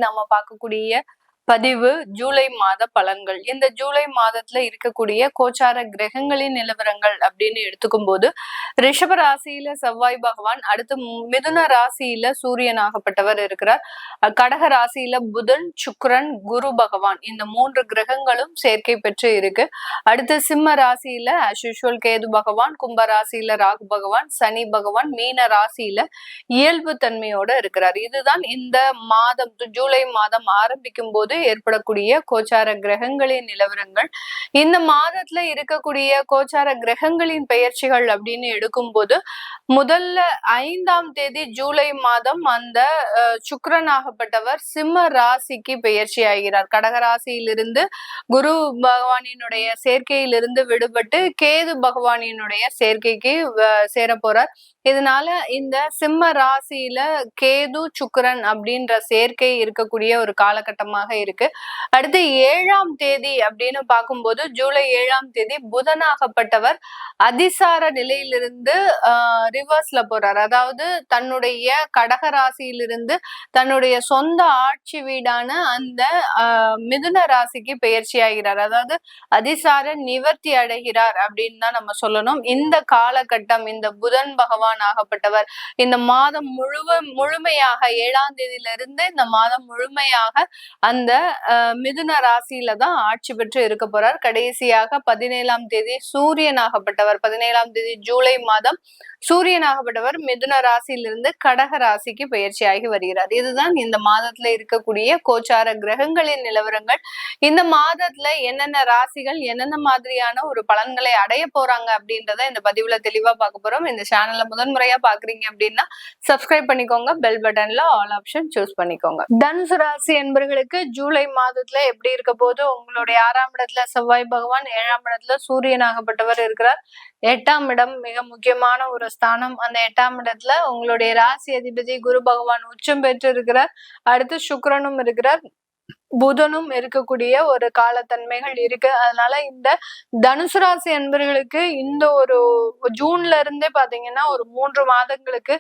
நம்ம பார்க்கக்கூடிய பதிவு ஜூலை மாத பலன்கள். இந்த ஜூலை மாதத்துல இருக்கக்கூடிய கோச்சார கிரகங்களின் நிலவரங்கள் அப்படின்னு எடுத்துக்கும் போது ரிஷப ராசியில செவ்வாய் பகவான், அடுத்து மிதுன ராசியில சூரியனாகப்பட்டவர் இருக்கிறார். கடக ராசியில புதன், சுக்கிரன், குரு பகவான் இந்த 3 கிரகங்களும் சேர்க்கை பெற்று இருக்கு. அடுத்து சிம்ம ராசியில அஸ்யூஷுவல் கேது பகவான், கும்ப ராசியில ராகு பகவான், சனி பகவான், மீன ராசியில இயல்பு தன்மையோட இருக்கிறார். இதுதான் இந்த மாதம் ஜூலை மாதம் ஆரம்பிக்கும் போது ஏற்படக்கூடிய கோச்சார கிரகங்களின் நிலவரங்கள். இந்த மாதத்துல இருக்கக்கூடிய கோச்சார கிரகங்களின் பெயர்ச்சிகள் அப்படின்னு எடுக்கும் போது முதல்ல 5ஆம் தேதி ஜூலை மாதம் அந்த சுக்கிரனாகப்பட்டவர் சிம்ம ராசிக்கு பெயர்ச்சி ஆகிறார். கடக ராசியிலிருந்து குரு பகவானினுடைய சேர்க்கையிலிருந்து விடுபட்டு கேது பகவானினுடைய சேர்க்கைக்கு சேர போறார். இதனால இந்த சிம்ம ராசியில கேது சுக்கிரன் அப்படின்ற சேர்க்கை இருக்கக்கூடிய ஒரு காலகட்டமாக இருக்கு. அடுத்து 7ஆம் தேதி அப்படின்னு பார்க்கும்போது ஜூலை 7ஆம் தேதி புதனாகப்பட்டவர் அதிசார நிலையிலிருந்து ரிவர்ஸ்ல போறார். அதாவது தன்னுடைய கடக ராசியிலிருந்து தன்னுடைய சொந்த ஆட்சி வீடான அந்த மிதுன ராசிக்கு பெயர்ச்சி ஆகிறார். அதாவது அதிசார நிவர்த்தி அடைகிறார் அப்படின்னு தான் நம்ம சொல்லணும். இந்த காலகட்டம் இந்த புதன் பகவான் ஆகப்பட்டவர் இந்த மாதம் முழுமையாக 7ஆம் தேதியிலிருந்து இந்த மாதம் முழுமையாக அந்த மிதுன ராசியில தான் ஆட்சி பெற்று இருக்க போறார். கடைசியாக 17ஆம் தேதி சூரியனாகப்பட்டவர் 17ஆம் தேதி ஜூலை மாதம் சூரியனாகப்பட்டவர் மிதுன ராசியிலிருந்து கடக ராசிக்கு பயிற்சியாகி வருகிறார். இதுதான் இந்த மாதத்துல இருக்கக்கூடிய கோச்சார கிரகங்களின் நிலவரங்கள். இந்த மாதத்துல என்னென்ன ராசிகள் என்னென்ன மாதிரியான ஒரு பலன்களை அடைய போறாங்க அப்படின்றத இந்த பதிவுல தெளிவா பார்க்க போறோம். இந்த சேனல்ல முதன்முறையா பாக்குறீங்க அப்படின்னா சப்ஸ்கிரைப் பண்ணிக்கோங்க, பெல் பட்டன்ல ஆல் ஆப்ஷன் சூஸ் பண்ணிக்கோங்க. தனுசு ராசி என்பவர்களுக்கு ஜூலை மாதத்துல எப்படி இருக்க போது, உங்களுடைய 6ஆம் இடத்துல செவ்வாய் பகவான், 7ஆம் இடத்துல சூரியனாகப்பட்டவர் இருக்கிறார். 8ஆம் இடம் மிக முக்கியமான ஒரு ஸ்தானம். அந்த 8ஆம் இடத்துல உங்களுடைய ராசி அதிபதி குரு பகவான் உச்சம் பெற்று இருக்கிறார். அடுத்து சுக்கிரனும் இருக்கிறார், புதனும் இருக்கக்கூடிய ஒரு காலத்தன்மைகள் இருக்கு. அதனால இந்த தனுசு ராசி என்பவர்களுக்கு இந்த ஒரு ஜூன்ல இருந்தே பாத்தீங்கன்னா ஒரு 3 மாதங்களுக்கு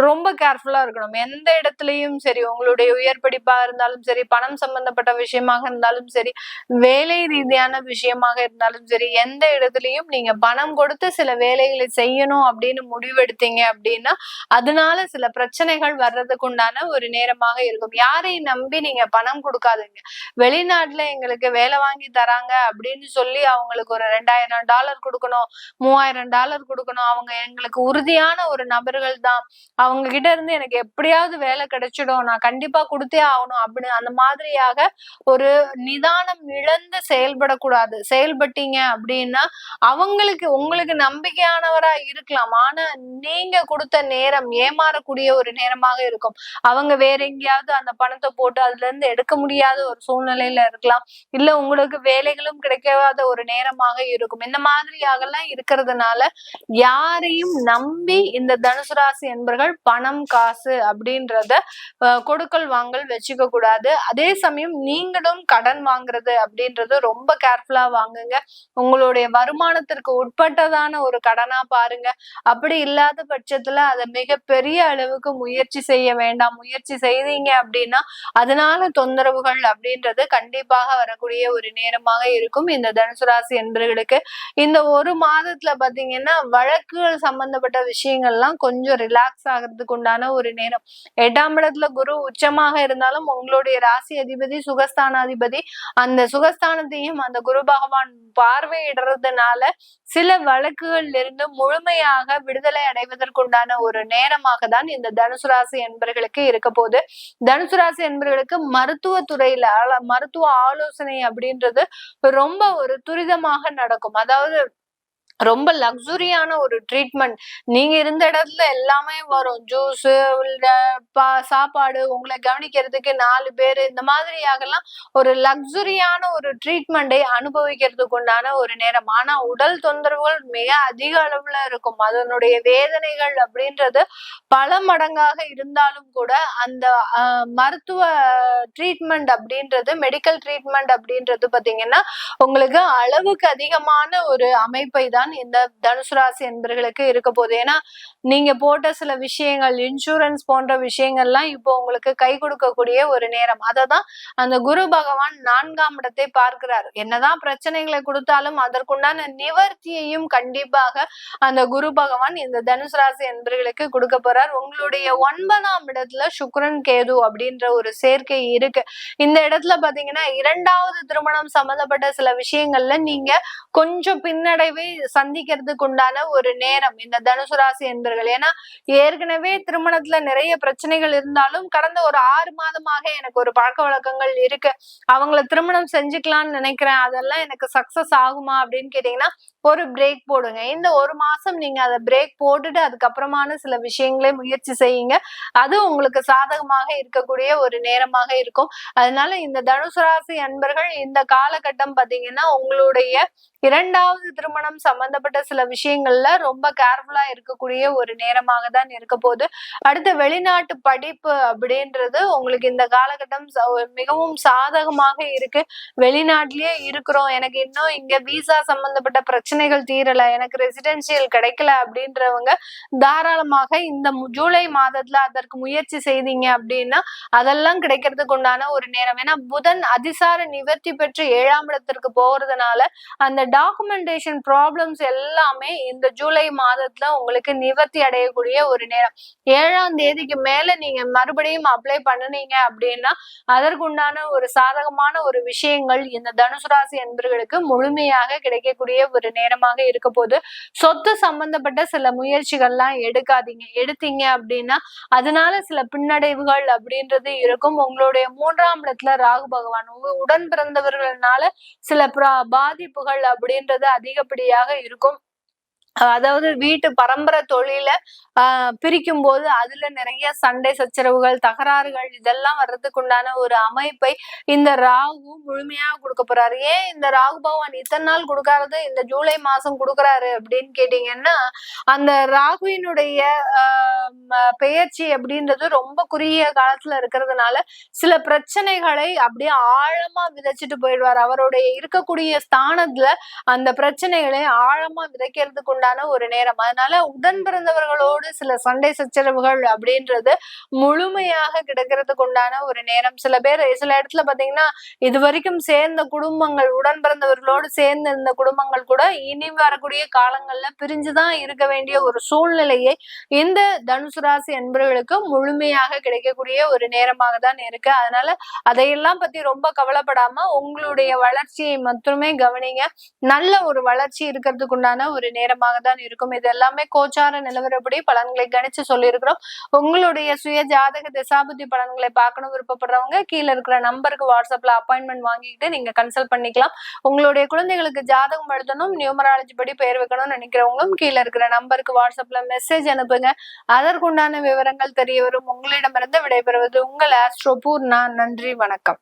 ரொம்ப கேர்ஃபுல்லா இருக்கணும். எந்த இடத்துலயும் சரி, உங்களுடைய உயர் படிப்பா இருந்தாலும் சரி, பணம் சம்பந்தப்பட்ட விஷயமாக இருந்தாலும் சரி, வேலை ரீதியான விஷயமாக இருந்தாலும் சரி, எந்த இடத்துலயும் நீங்க பணம் கொடுத்து சில வேலைகளை செய்யணும் அப்படின்னு முடிவெடுத்தீங்க அப்படின்னா அதனால சில பிரச்சனைகள் வர்றதுக்கு உண்டான ஒரு நேரமாக இருக்கும். யாரையும் நம்பி நீங்க பணம் கொடுக்காதீங்க. வெளிநாட்டுல எங்களுக்கு வேலை வாங்கி தராங்க அப்படின்னு சொல்லி அவங்களுக்கு ஒரு $2000 கொடுக்கணும், $3000 கொடுக்கணும், அவங்க எங்களுக்கு உறுதியான ஒரு நபர்கள் தான், அவங்க கிட்ட இருந்து எனக்கு எப்படியாவது வேலை கிடைச்சிடும், நான் கண்டிப்பா கொடுத்தே ஆகணும் அப்படின்னு அந்த மாதிரியாக ஒரு நிதானம் இழந்து செயல்படக்கூடாது. செயல்பட்டீங்க அப்படின்னா உங்களுக்கு நம்பிக்கையானவரா இருக்கலாம், ஆனா நீங்க கொடுத்த நேரம் ஏமாறக்கூடிய ஒரு நேரமாக இருக்கும். அவங்க வேற எங்கேயாவது அந்த பணத்தை போட்டு அதுல இருந்து எடுக்க முடியாத ஒரு சூழ்நிலையில இருக்கலாம், இல்ல உங்களுக்கு வேலைகளும் கிடைக்காத ஒரு நேரமாக இருக்கும். இந்த மாதிரியாக எல்லாம் இருக்கிறதுனால யாரையும் நம்பி இந்த தனுசு ராசி என்பர்கள் பணம் காசு அப்படின்றத கொடுக்கல் வாங்கல் வச்சுக்க கூடாது. அதே சமயம் நீங்களும் கடன் வாங்குறது அப்படின்றது ரொம்ப கேர்ஃபுல்லா வாங்குங்க. உங்களுடைய வருமானத்திற்கு உட்பட்டதான ஒரு கடனா பாருங்க. அப்படி இல்லாத பட்சத்துல அதை மிகப்பெரிய அளவுக்கு முயற்சி செய்ய வேண்டாம். முயற்சி செய்தீங்க அப்படின்னா அதனால தொந்தரவுகள் அப்படின்றது கண்டிப்பாக வரக்கூடிய ஒரு நேரமாக இருக்கும். இந்த தனுசு ராசி என்பவர்களுக்கு இந்த ஒரு மாதத்துல பாத்தீங்கன்னா வழக்குகள் சம்பந்தப்பட்ட விஷயங்கள்லாம் கொஞ்சம் ரிலாக்ஸ் ஆகிறதுக்கு உண்டான ஒரு நேரம். 8ஆம் இடத்துல குரு உச்சமாக இருந்தாலும் உங்களுடைய ராசி அதிபதி சுகஸ்தானாதிபதி, அந்த சுகஸ்தானத்தையும் அந்த குரு பகவான் பார்வையிடுறதுனால சில வழக்குகள்ல இருந்து முழுமையாக விடுதலை அடைவதற்குண்டான ஒரு நேரமாக தான் இந்த தனுசு ராசி என்பவர்களுக்கு இருக்க போது. தனுசு ராசி என்பவர்களுக்கு மருத்துவத்துறையில மருத்துவ ஆலோசனை அப்படின்றது ரொம்ப ஒரு துரிதமாக நடக்கும். அதாவது ரொம்ப லக்ஸுரியான ஒரு ட்ரீட்மெண்ட். நீங்க இருந்த இடத்துல எல்லாமே வரும், ஜூஸ், சாப்பாடு, உங்களை கவனிக்கிறதுக்கு 4 பேரு, இந்த மாதிரியாகலாம் ஒரு லக்ஸுரியான ஒரு ட்ரீட்மெண்டை அனுபவிக்கிறதுக்கு உண்டான ஒரு நேரம். ஆனா உடல் தொந்தரவுகள் மிக அதிக அளவுல இருக்கும். அதனுடைய வேதனைகள் அப்படின்றது பல மடங்காக இருந்தாலும் கூட அந்த மருத்துவ ட்ரீட்மெண்ட் அப்படின்றது, மெடிக்கல் ட்ரீட்மெண்ட் அப்படின்றது பாத்தீங்கன்னா உங்களுக்கு அளவுக்கு அதிகமான ஒரு அமைப்பை தான் தான் இந்த தனுசு ராசி என்பர்களுக்கு இருக்க போகுது. ஏன்னா நீங்க போட்ட சில விஷயங்கள், இன்சூரன்ஸ் போன்ற விஷயங்கள்லாம் இப்போ உங்களுக்கு கை கொடுக்கக்கூடிய ஒரு நேரம். அததான் அந்த குரு பகவான் 4ஆம் இடத்தை பார்க்கிறார். என்னதான் பிரச்சனைகளை கொடுத்தாலும் அதற்குண்டான நிவர்த்தியையும் கண்டிப்பாக அந்த குரு பகவான் இந்த தனுசு ராசி என்பர்களுக்கு கொடுக்க போறார். உங்களுடைய 9ஆம் இடத்துல சுக்கிரன் கேது அப்படின்ற ஒரு சேர்க்கை இருக்கு. இந்த இடத்துல பாத்தீங்கன்னா 2வது திருமணம் சம்பந்தப்பட்ட சில விஷயங்கள்ல நீங்க கொஞ்சம் பின்னடைவை சந்திக்கிறதுக்கு உண்டான ஒரு நேரம் இந்த தனுசு ராசி என்பர்கள். ஏன்னா ஏற்கனவே திருமணத்துல நிறைய பிரச்சனைகள் இருந்தாலும் கடந்த ஒரு 6 மாதமாக எனக்கு ஒரு பழக்க வழக்கங்கள் இருக்கு, அவங்கள திருமணம் செஞ்சுக்கலாம்னு நினைக்கிறேன், அதெல்லாம் எனக்கு சக்சஸ் ஆகுமா அப்படின்னு கேட்டீங்கன்னா ஒரு பிரேக் போடுங்க. இந்த ஒரு மாசம் நீங்க அதை பிரேக் போட்டுட்டு அதுக்கப்புறமான சில விஷயங்களே முயற்சி செய்யுங்க. அது உங்களுக்கு சாதகமாக இருக்கக்கூடிய ஒரு நேரமாக இருக்கும். அதனால இந்த தனுசு ராசி அன்பர்கள் இந்த காலகட்டம் பாத்தீங்கன்னா உங்களுடைய 2வது திருமணம் சம்பந்தப்பட்ட சில விஷயங்கள்ல ரொம்ப கேர்ஃபுல்லா இருக்கக்கூடிய ஒரு நேரமாக தான் இருக்க போகுது. அடுத்த வெளிநாட்டு படிப்பு அப்படின்றது உங்களுக்கு இந்த காலகட்டம் மிகவும் சாதகமாக இருக்கு. வெளிநாட்டிலேயே இருக்கிறோம், எனக்கு இன்னும் இங்க விசா சம்பந்தப்பட்ட பிரச்சனைகள் தீரல, எனக்கு ரெசிடென்சியல் கிடைக்கல அப்படின்றவங்க தாராளமாக இந்த ஜூலை மாதத்துல அதற்கு முயற்சி செய்தீங்க அப்படின்னா அதெல்லாம் கிடைக்கிறதுக்கு உண்டான ஒரு நேரம். ஏன்னா புதன் அதிசார நிவர்த்தி பெற்று 7ஆம் இடத்திற்கு போறதுனால அந்த டாக்குமெண்டேஷன் ப்ராப்ளம்ஸ் எல்லாமே இந்த ஜூலை மாதத்துல உங்களுக்கு நிவர்த்தி அடையக்கூடிய ஒரு நேரம். 7ஆம் தேதிக்கு மேல நீங்க மறுபடியும் அப்ளை பண்ணுனீங்க அப்படின்னா அதற்குண்டான ஒரு சாதகமான ஒரு விஷயங்கள் இந்த தனுசு ராசி என்பர்களுக்கு முழுமையாக கிடைக்கக்கூடிய ஒரு நேரமாக இருக்க போது. சொத்து சம்பந்தப்பட்ட சில முயற்சிகள்லாம் எடுக்காதீங்க. எடுத்தீங்க அப்படின்னா அதனால சில பின்னடைவுகள் அப்படின்றது இருக்கும். உங்களுடைய 3ஆம் இடத்துல ராகு பகவான் உடன் பிறந்தவர்களால சில பாதிப்புகள் அப்படின்றது அதிகப்படியாக இருக்கும். அதாவது வீட்டு பரம்பரை தொழில பிரிக்கும் போது அதுல நிறைய சண்டை சச்சரவுகள் தகராறுகள் இதெல்லாம் வர்றதுக்கு உண்டான ஒரு அமைப்பை இந்த ராகு முழுமையாக கொடுக்க போறாரு. ஏன் இந்த ராகு பகவான் இத்தனை நாள் கொடுக்காதது இந்த ஜூலை மாசம் கொடுக்குறாரு அப்படின்னு கேட்டீங்கன்னா அந்த ராகுவினுடைய பெயர்ச்சி அப்படின்றது ரொம்ப குறுகிய காலத்துல இருக்கிறதுனால சில பிரச்சனைகளை அப்படியே ஆழமா விதைச்சிட்டு போயிடுவார். அவருடைய இருக்கக்கூடிய ஸ்தானத்துல அந்த பிரச்சனைகளை ஆழமா விதைக்கிறதுக்கு ஒரு நேரம். அதனால உடன் பிறந்தவர்களோடு சில சண்டை சச்சரவுகள் அப்படின்றது முழுமையாக கிடைக்கிறதுக்கு உண்டான ஒரு நேரம். சில பேர் சில இடத்துல பாத்தீங்கன்னா இது வரைக்கும் சேர்ந்த குடும்பங்கள், உடன் பிறந்தவர்களோடு சேர்ந்து இருந்த குடும்பங்கள் கூட இனி வரக்கூடிய காலங்கள்ல பிரிஞ்சுதான் இருக்க வேண்டிய ஒரு சூழ்நிலையை இந்த தனுசு ராசி என்பவர்களுக்கு முழுமையாக கிடைக்கக்கூடிய ஒரு நேரமாக தான் இருக்கு. அதனால அதையெல்லாம் பத்தி ரொம்ப கவலைப்படாம உங்களுடைய வளர்ச்சியை மட்டுமே கவனிங்க. நல்ல ஒரு வளர்ச்சி இருக்கிறதுக்கு உண்டான ஒரு நேரமாக தான் இருக்கும். இது எல்லாமே கோச்சார நிலவரப்படி பலன்களை கணிச்சு சொல்லி இருக்கிறோம். உங்களுடைய சுய ஜாதக திசாபுத்தி பலன்களை பார்க்கணும் விருப்பப்படுறவங்க கீழே இருக்கிற நம்பருக்கு வாட்ஸ்அப்ல அப்பாயின்மெண்ட் வாங்கிக்கிட்டு நீங்க கன்சல்ட் பண்ணிக்கலாம். உங்களுடைய குழந்தைகளுக்கு ஜாதகம் எழுதணும், நியூமராலஜி படி பெயர் வைக்கணும்னு நினைக்கிறவங்களும் கீழே இருக்கிற நம்பருக்கு வாட்ஸ்அப்ல மெசேஜ் அனுப்புங்க. அதற்குண்டான விவரங்கள் தெரிய வரும். உங்களிடமிருந்து விடைபெறுவது உங்கள் ஆஸ்ட்ரோ பூர்ணா. நன்றி, வணக்கம்.